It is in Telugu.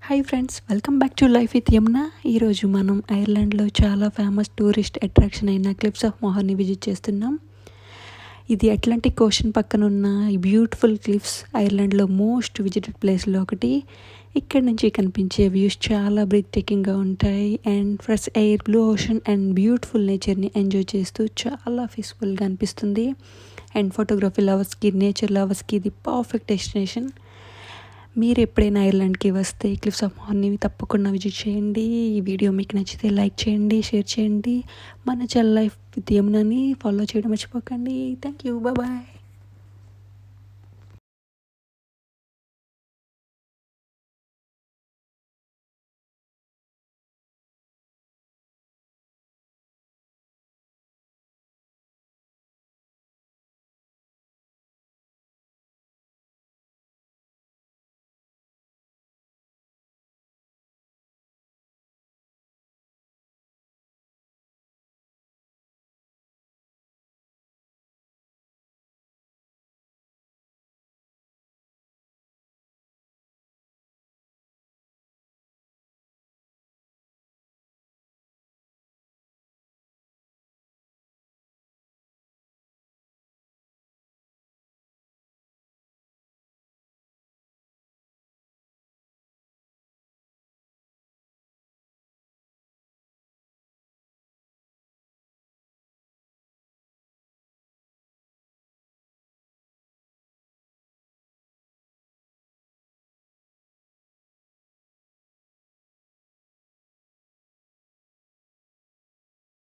Hi friends, welcome back to life with Yamuna. ఈరోజు మనం ఐర్లాండ్లో చాలా ఫేమస్ టూరిస్ట్ అట్రాక్షన్ అయిన క్లిఫ్స్ ఆఫ్ మొహర్ని విజిట్ చేస్తున్నాం. ఇది అట్లాంటిక్ ఓషన్ పక్కన ఉన్న ఈ బ్యూటిఫుల్ క్లిఫ్స్ ఐర్లాండ్లో మోస్ట్ విజిటెడ్ ప్లేస్లో ఒకటి. ఇక్కడ నుంచి కనిపించే వ్యూస్ చాలా బ్రీత్ టేకింగ్గా ఉంటాయి and fresh air, blue ocean and beautiful నేచర్ని ఎంజాయ్ చేస్తూ చాలా పీస్ఫుల్గా అనిపిస్తుంది. అండ్ ఫోటోగ్రఫీ లవర్స్కి, నేచర్ లవర్స్కి ఇది పర్ఫెక్ట్ డెస్టినేషన్. మీరు ఎప్పుడైనా ఐర్లాండ్కి వస్తే క్లిఫ్స్ ఆఫ్ మొహర్ని తప్పకుండా విజిట్ చేయండి. ఈ వీడియో మీకు నచ్చితే లైక్ చేయండి, షేర్ చేయండి. మన ఛానల్ లైఫ్ విత్ యమునని ఫాలో చేయడం మర్చిపోకండి. Thank you, bye.